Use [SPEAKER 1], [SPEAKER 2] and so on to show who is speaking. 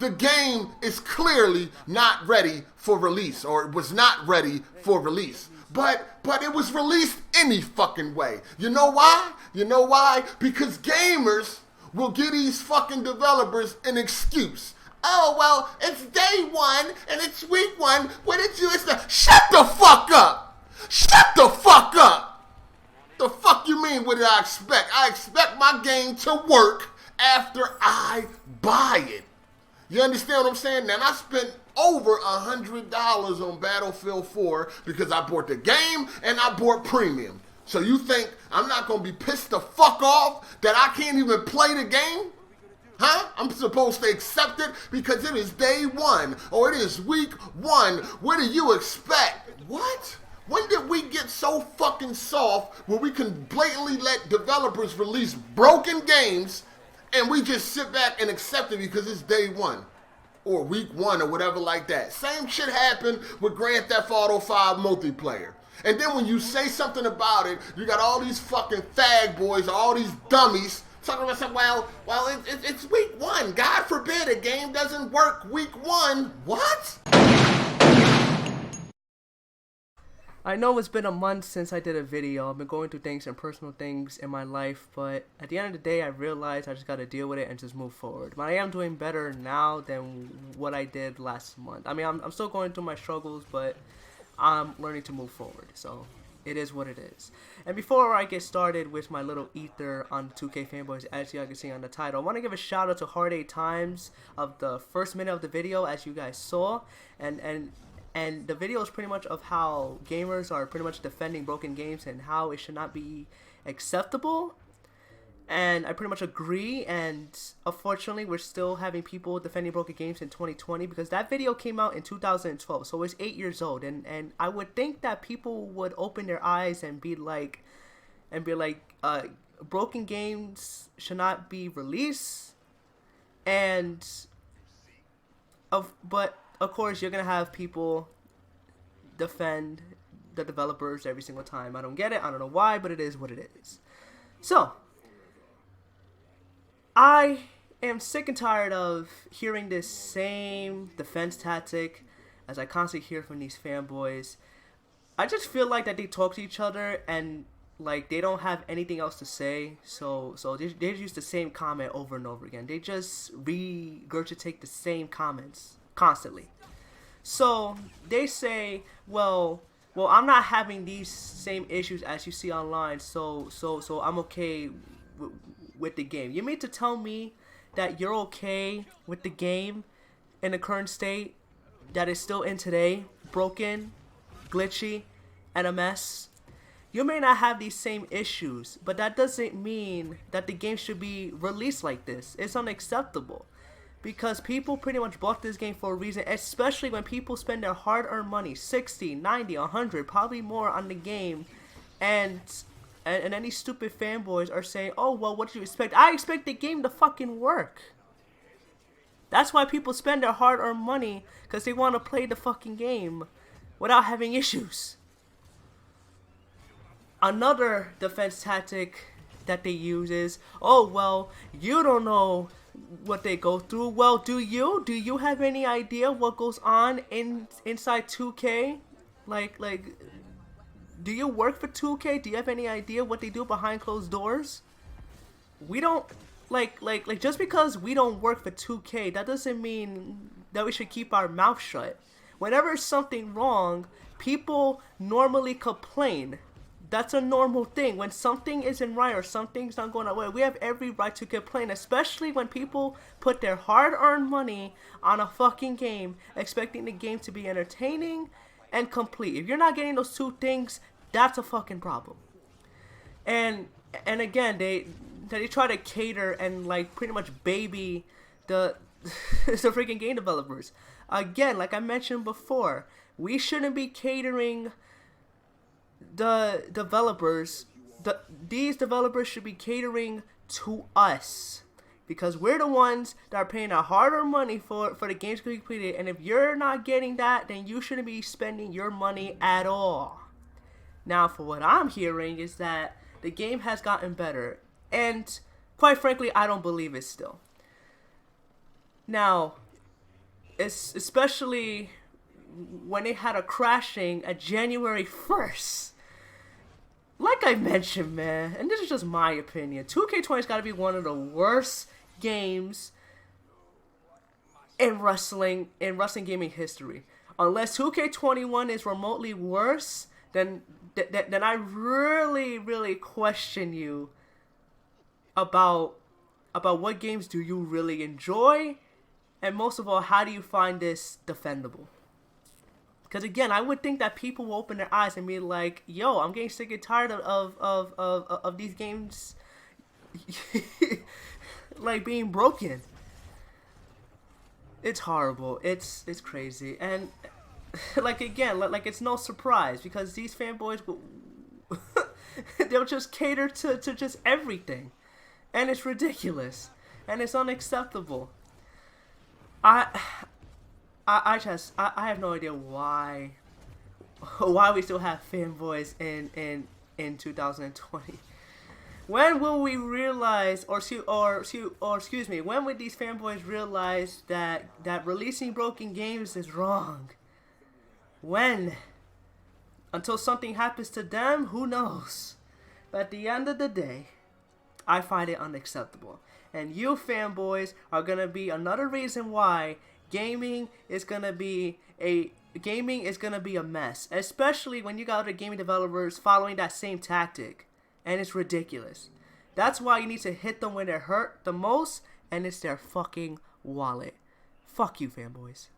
[SPEAKER 1] the game is clearly not ready for release, or it was not ready for release. But it was released any fucking way. You know why? You know why? Because gamers will give these fucking developers an excuse. Oh, well, it's day one and it's week one. What did you expect? Shut the fuck up! Shut the fuck up! The fuck you mean, what did I expect? I expect my game to work after I buy it. You understand what I'm saying? Now, I spent over $100 on Battlefield 4 because I bought the game and I bought premium. So you think I'm not going to be pissed the fuck off that I can't even play the game? Huh? I'm supposed to accept it because it is day one or it is week one. What do you expect? What? When did we get so fucking soft where we can blatantly let developers release broken games and we just sit back and accept it because it's day one or week one or whatever like that? Same shit happened with Grand Theft Auto 5 multiplayer. And then when you say something about it, you got all these fucking fag boys, all these dummies talking about something, well, it's week one. God forbid a game doesn't work week one. What?
[SPEAKER 2] I know it's been a month since I did a video. I've been going through things and personal things in my life, but at the end of the day, I realized I just got to deal with it and just move forward. But I am doing better now than what I did last month. I mean, I'm still going through my struggles, but I'm learning to move forward. So it is what it is. And before I get started with my little ether on 2K Fanboys, as you can see on the title, I want to give a shout out to Hard 8 Times of the first minute of the video, as you guys saw, and the video is pretty much of how gamers are pretty much defending broken games and how it should not be acceptable. And I pretty much agree, and unfortunately we're still having people defending broken games in 2020 because that video came out in 2012, so it's 8 years old, and I would think that people would open their eyes and be like, broken games should not be released, but of course, you're going to have people defend the developers every single time. I don't get it. I don't know why, but it is what it is. So, I am sick and tired of hearing this same defense tactic as I constantly hear from these fanboys. I just feel like that they talk to each other and like they don't have anything else to say, so they use the same comment over and over again. They just regurgitate the same comments constantly. So they say, well, I'm not having these same issues as you see online, so I'm okay with the game. You mean to tell me that you're okay with the game in the current state that is still in today, broken, glitchy, and a mess? You may not have these same issues, but that doesn't mean that the game should be released like this. It's unacceptable. Because people pretty much bought this game for a reason, especially when people spend their hard-earned money, 60, 90, 100, probably more on the game, and any stupid fanboys are saying, oh, well, what do you expect? I expect the game to fucking work. That's why people spend their hard-earned money, because they want to play the fucking game without having issues. Another defense tactic that they use is, oh, well, you don't know what they go through. Well, do you? Do you have any idea what goes on inside 2K? Like, do you work for 2K? Do you have any idea what they do behind closed doors? We don't, like, just because we don't work for 2K, that doesn't mean that we should keep our mouth shut. Whenever there's something wrong, people normally complain. That's a normal thing. When something isn't right or something's not going away, we have every right to complain, especially when people put their hard-earned money on a fucking game, expecting the game to be entertaining and complete. If you're not getting those two things, that's a fucking problem. And again, they try to cater and like pretty much baby the the freaking game developers. Again, like I mentioned before, we shouldn't be catering the developers. These developers should be catering to us, because we're the ones that are paying our hard-earned money for the games to be completed. And if you're not getting that, then you shouldn't be spending your money at all. Now, for what I'm hearing is that the game has gotten better, and quite frankly, I don't believe it still. Now, especially when they had a crashing at January 1st. Like I mentioned, man, and this is just my opinion, 2K20's got to be one of the worst games in wrestling gaming history. Unless 2K21 is remotely worse, then I really question you about what games do you really enjoy, and most of all, how do you find this defendable? Because again, I would think that people will open their eyes and be like, "Yo, I'm getting sick and tired of these games, like being broken." It's horrible. It's crazy, and like again, like it's no surprise because these fanboys they'll just cater to just everything, and it's ridiculous, and it's unacceptable. I have no idea why we still have fanboys in 2020. When will we realize, or excuse me, when would these fanboys realize that releasing broken games is wrong? When? Until something happens to them, who knows? But at the end of the day, I find it unacceptable. And you fanboys are gonna be another reason why gaming is gonna be a mess, especially when you got other gaming developers following that same tactic, and it's ridiculous. That's why you need to hit them when they're hurt the most, and it's their fucking wallet. Fuck you, fanboys.